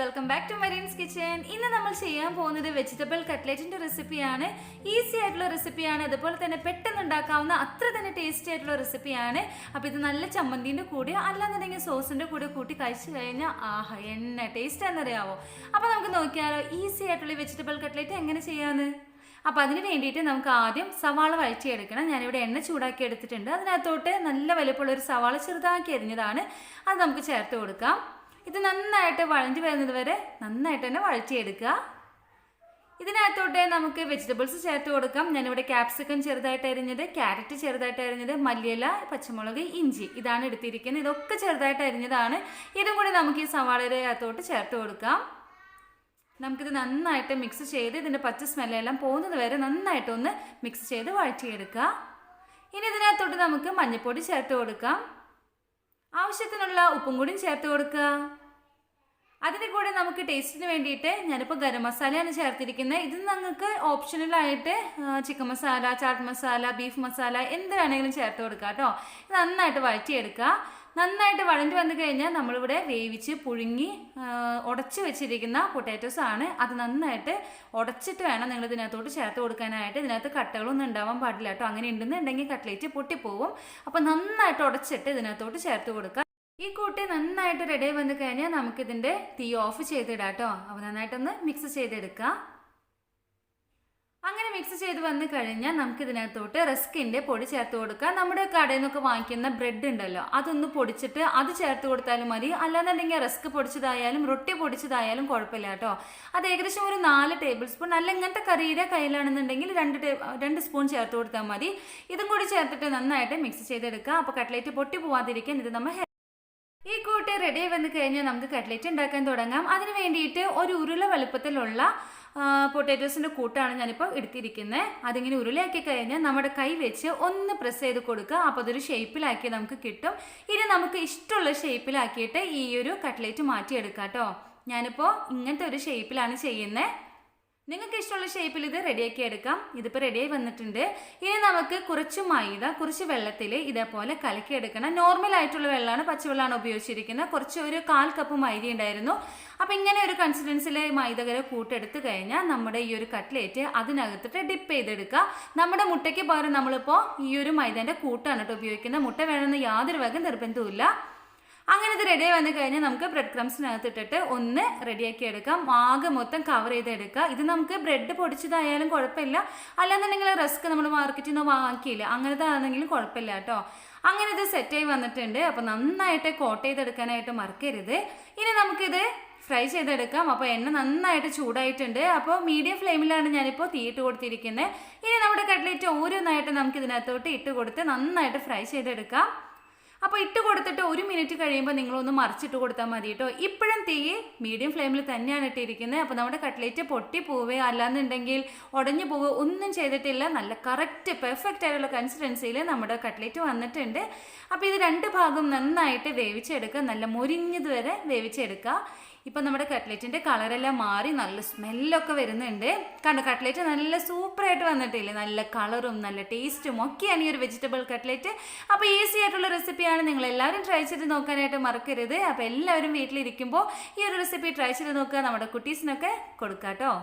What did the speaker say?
Welcome back to Mareen's kitchen. ഇന്ന് നമ്മൾ ചെയ്യാൻ പോകുന്നത് വെജിറ്റബിൾ കട്ട്ലറ്റിന്റെ റെസിപ്പിയാണ്. ഈസി ആയിട്ടുള്ള റെസിപ്പിയാണ്, അതുപോലെ തന്നെ പെട്ടെന്ന് ഉണ്ടാക്കാവുന്ന അത്ര തന്നെ ടേസ്റ്റി ആയിട്ടുള്ള റെസിപ്പിയാണ്. അപ്പോൾ ഇത് നല്ല ചമ്മന്തിൻ്റെ കൂടെ അല്ലാന്നുണ്ടെങ്കിൽ സോസിൻ്റെ കൂടെ കൂട്ടി കഴിച്ചു കഴിഞ്ഞാൽ ആഹാ എന്നെ ടേസ്റ്റ് ആണെന്നറിയാവോ. അപ്പോൾ നമുക്ക് നോക്കിയാലോ ഈസി ആയിട്ടുള്ള വെജിറ്റബിൾ കട്ട്ലറ്റ് എങ്ങനെ ചെയ്യാമെന്ന്. അപ്പോൾ അതിന് വേണ്ടിയിട്ട് നമുക്ക് ആദ്യം സവാള വഴറ്റിയെടുക്കണം. ഞാനിവിടെ എണ്ണ ചൂടാക്കി എടുത്തിട്ടുണ്ട്. അതിനകത്തോട്ട് നല്ല വലുപ്പമുള്ളൊരു സവാള ചെറുതാക്കി അരിഞ്ഞതാണ്, അത് നമുക്ക് ചേർത്ത് കൊടുക്കാം. ഇത് നന്നായിട്ട് വഴഞ്ഞു വരുന്നത് വരെ നന്നായിട്ട് തന്നെ വഴറ്റിയെടുക്കുക. ഇതിനകത്തോട്ട് നമുക്ക് വെജിറ്റബിൾസ് ചേർത്ത് കൊടുക്കാം. ഞാനിവിടെ ക്യാപ്സിക്കം ചെറുതായിട്ട് അരിഞ്ഞത്, ക്യാരറ്റ് ചെറുതായിട്ട് അരിഞ്ഞത്, മല്ലിയില, പച്ചമുളക്, ഇഞ്ചി ഇതാണ് എടുത്തിരിക്കുന്നത്. ഇതൊക്കെ ചെറുതായിട്ട് അരിഞ്ഞതാണ്. ഇതും കൂടി നമുക്ക് ഈ സവാളയുടെ അകത്തോട്ട് ചേർത്ത് കൊടുക്കാം. നമുക്കിത് നന്നായിട്ട് മിക്സ് ചെയ്ത് ഇതിൻ്റെ പച്ച സ്മെല്ലെല്ലാം പോകുന്നത് വരെ നന്നായിട്ടൊന്ന് മിക്സ് ചെയ്ത് വഴറ്റിയെടുക്കുക. ഇനി ഇതിനകത്തോട്ട് നമുക്ക് മഞ്ഞൾപ്പൊടി ചേർത്ത് കൊടുക്കാം. ആവശ്യത്തിനുള്ള ഉപ്പും കൂടിയും ചേർത്ത് കൊടുക്കുക. അതിൻ്റെ കൂടെ നമുക്ക് ടേസ്റ്റിന് വേണ്ടിയിട്ട് ഞാനിപ്പോൾ ഗരം മസാലയാണ് ചേർത്തിരിക്കുന്നത്. ഇത് നിങ്ങൾക്ക് ഓപ്ഷണലായിട്ട് ചിക്കൻ മസാല, ചാട്ട് മസാല, ബീഫ് മസാല എന്ത് വേണമെങ്കിലും ചേർത്ത് കൊടുക്കുക കേട്ടോ. ഇത് നന്നായിട്ട് വഴറ്റിയെടുക്കുക. നന്നായിട്ട് വഴഞ്ഞു വന്നു കഴിഞ്ഞാൽ നമ്മളിവിടെ വേവിച്ച് പുഴുങ്ങി ഉടച്ച് വെച്ചിരിക്കുന്ന പൊട്ടാറ്റോസ് ആണ്. അത് നന്നായിട്ട് ഉടച്ചിട്ട് വേണം നിങ്ങൾ ഇതിനകത്തോട്ട് ചേർത്ത് കൊടുക്കാനായിട്ട്. ഇതിനകത്ത് കട്ടകളൊന്നും ഉണ്ടാവാൻ പാടില്ല കേട്ടോ. അങ്ങനെ ഉണ്ടെന്നുണ്ടെങ്കിൽ കട്ട്ലേറ്റ് പൊട്ടിപ്പോവും. അപ്പോൾ നന്നായിട്ട് ഉടച്ചിട്ട് ഇതിനകത്തോട്ട് ചേർത്ത് കൊടുക്കുക. ഈ കൂട്ടി നന്നായിട്ട് റെഡി ആയി വന്നു കഴിഞ്ഞാൽ നമുക്കിതിൻ്റെ തീ ഓഫ് ചെയ്തിടാം കേട്ടോ. അപ്പോൾ നന്നായിട്ടൊന്ന് മിക്സ് ചെയ്തെടുക്കുക. അങ്ങനെ മിക്സ് ചെയ്ത് വന്നു കഴിഞ്ഞാൽ നമുക്ക് ഇതിനകത്തോട്ട് റസ്കിൻ്റെ പൊടി ചേർത്ത് കൊടുക്കുക. നമ്മുടെ കടയിൽ നിന്നൊക്കെ വാങ്ങിക്കുന്ന ബ്രെഡ് ഉണ്ടല്ലോ, അതൊന്ന് പൊടിച്ചിട്ട് അത് ചേർത്ത് കൊടുത്താലും മതി. അല്ലാന്നുണ്ടെങ്കിൽ റസ്ക് പൊടിച്ചതായാലും റൊട്ടി പൊടിച്ചതായാലും കുഴപ്പമില്ല കേട്ടോ. അത് ഏകദേശം ഒരു 4 ടേബിൾ സ്പൂൺ, അല്ല ഇങ്ങനത്തെ കറിയുടെ കയ്യിലാണെന്നുണ്ടെങ്കിൽ 2 സ്പൂൺ ചേർത്ത് കൊടുത്താൽ മതി. ഇതും കൂടി ചേർത്തിട്ട് നന്നായിട്ട് മിക്സ് ചെയ്തെടുക്കുക. അപ്പോൾ കട്ട്ലേറ്റ് പൊട്ടി പോവാതിരിക്കാൻ ഇത് നമ്മൾ ഈ കൂട്ട് റെഡി ആയി വന്നു കഴിഞ്ഞാൽ നമുക്ക് കട്ട്ലേറ്റ് ഉണ്ടാക്കാൻ തുടങ്ങാം. അതിന് വേണ്ടിയിട്ട് ഒരു ഉരുള വലുപ്പത്തിലുള്ള പൊട്ടാറ്റോസിൻ്റെ കൂട്ടാണ് ഞാനിപ്പോൾ എടുത്തിരിക്കുന്നത്. അതിങ്ങനെ ഉരുളയാക്കി കഴിഞ്ഞാൽ നമ്മുടെ കൈ വെച്ച് ഒന്ന് പ്രസ് ചെയ്ത് കൊടുക്കുക. അപ്പോൾ അതൊരു ഷേപ്പിലാക്കി നമുക്ക് കിട്ടും. ഇനി നമുക്ക് ഇഷ്ടമുള്ള ഷേപ്പിലാക്കിയിട്ട് ഈ ഒരു കട്ട്ലേറ്റ് മാറ്റിയെടുക്കാം കേട്ടോ. ഞാനിപ്പോൾ ഇങ്ങനത്തെ ഒരു ഷേപ്പിലാണ് ചെയ്യുന്നത്. നിങ്ങൾക്ക് ഇഷ്ടമുള്ള ഷേപ്പിൽ ഇത് റെഡിയാക്കി എടുക്കാം. ഇതിപ്പോൾ റെഡിയായി വന്നിട്ടുണ്ട്. ഇനി നമുക്ക് കുറച്ച് മൈദ കുറച്ച് വെള്ളത്തിൽ ഇതേപോലെ കലക്കിയെടുക്കണം. നോർമലായിട്ടുള്ള വെള്ളമാണ്, പച്ചവെള്ളമാണ് ഉപയോഗിച്ചിരിക്കുന്നത്. കുറച്ച് ഒരു 1/4 കപ്പ് മൈദ ഉണ്ടായിരുന്നു. അപ്പോൾ ഇങ്ങനെ ഒരു കൺസിസ്റ്റൻസിൽ മൈദകരെ കൂട്ടെടുത്ത് കഴിഞ്ഞാൽ നമ്മുടെ ഈ ഒരു കട്ട്ലേറ്റ് അതിനകത്തിട്ട് ഡിപ്പ് ചെയ്തെടുക്കുക. നമ്മുടെ മുട്ടയ്ക്ക് പകരം നമ്മളിപ്പോൾ ഈ ഒരു മൈദേൻ്റെ കൂട്ടാണ് കേട്ടോ ഉപയോഗിക്കുന്നത്. മുട്ട വേണമെന്ന് യാതൊരു വക നിർബന്ധവുമില്ല. അങ്ങനെ ഇത് റെഡി ആയി വന്നു കഴിഞ്ഞാൽ നമുക്ക് ബ്രെഡ് ക്രംസിനകത്ത് ഇട്ടിട്ട് ഒന്ന് റെഡിയാക്കി എടുക്കാം. ആകെ മൊത്തം കവർ ചെയ്തെടുക്കുക. ഇത് നമുക്ക് ബ്രെഡ് പൊടിച്ചതായാലും കുഴപ്പമില്ല, അല്ലാന്നുണ്ടെങ്കിൽ റസ്ക് നമ്മൾ മാർക്കറ്റിൽ നിന്ന് വാങ്ങിക്കില്ല, അങ്ങനത്തെ ആണെങ്കിലും കുഴപ്പമില്ല കേട്ടോ. അങ്ങനെ ഇത് സെറ്റായി വന്നിട്ടുണ്ട്. അപ്പോൾ നന്നായിട്ട് കോട്ട് ചെയ്തെടുക്കാനായിട്ട് മറക്കരുത്. ഇനി നമുക്കിത് ഫ്രൈ ചെയ്തെടുക്കാം. അപ്പോൾ എണ്ണ നന്നായിട്ട് ചൂടായിട്ടുണ്ട്. അപ്പോൾ മീഡിയം ഫ്ലെയിമിലാണ് ഞാനിപ്പോൾ തീയിട്ട് കൊടുത്തിരിക്കുന്നത്. ഇനി നമ്മുടെ കട്ട്ലേറ്റ് ഓരോന്നായിട്ട് നമുക്ക് ഇതിനകത്തോട്ട് ഇട്ട് കൊടുത്ത് നന്നായിട്ട് ഫ്രൈ ചെയ്തെടുക്കാം. അപ്പോൾ ഇട്ട് കൊടുത്തിട്ട് 1 മിനിറ്റ് കഴിയുമ്പോൾ നിങ്ങളൊന്ന് മറിച്ചിട്ട് കൊടുത്താൽ മതി കേട്ടോ. ഇപ്പോഴും തീ മീഡിയം ഫ്ലെയിമിൽ തന്നെയാണ് ഇട്ടിരിക്കുന്നത്. അപ്പോൾ നമ്മുടെ കട്ട്ലേറ്റ് പൊട്ടി പോവുക അല്ലാന്നുണ്ടെങ്കിൽ ഉടഞ്ഞു പോവുക ഒന്നും ചെയ്തിട്ടില്ല. നല്ല കറക്റ്റ് പെർഫെക്റ്റ് ആയിട്ടുള്ള കൺസിസ്റ്റൻസിയിൽ നമ്മുടെ കട്ട്ലേറ്റ് വന്നിട്ടുണ്ട്. അപ്പോൾ ഇത് 2 ഭാഗം നന്നായിട്ട് വേവിച്ചെടുക്കുക. നല്ല മൊരിഞ്ഞത് വരെ വേവിച്ചെടുക്കുക. ഇപ്പം നമ്മുടെ കട്ട്ലേറ്റിൻ്റെ കളറെല്ലാം മാറി നല്ല സ്മെല്ലൊക്കെ വരുന്നുണ്ട്. കണ്ടോ, കട്ട്ലേറ്റ് നല്ല സൂപ്പറായിട്ട് വന്നിട്ടില്ലേ. നല്ല കളറും നല്ല ടേസ്റ്റും ഒക്കെയാണ് ഈ ഒരു വെജിറ്റബിൾ കട്ട്ലേറ്റ്. അപ്പോൾ ഈസി ആയിട്ടുള്ള റെസിപ്പിയാണ്. നിങ്ങൾ എല്ലാവരും ട്രൈ ചെയ്ത് നോക്കാനായിട്ട് മറക്കരുത്. അപ്പോൾ എല്ലാവരും വീട്ടിലിരിക്കുമ്പോൾ ഈ ഒരു റെസിപ്പി ട്രൈ ചെയ്ത് നോക്കുക. നമ്മുടെ കുട്ടീസിനൊക്കെ കൊടുക്കാം കേട്ടോ.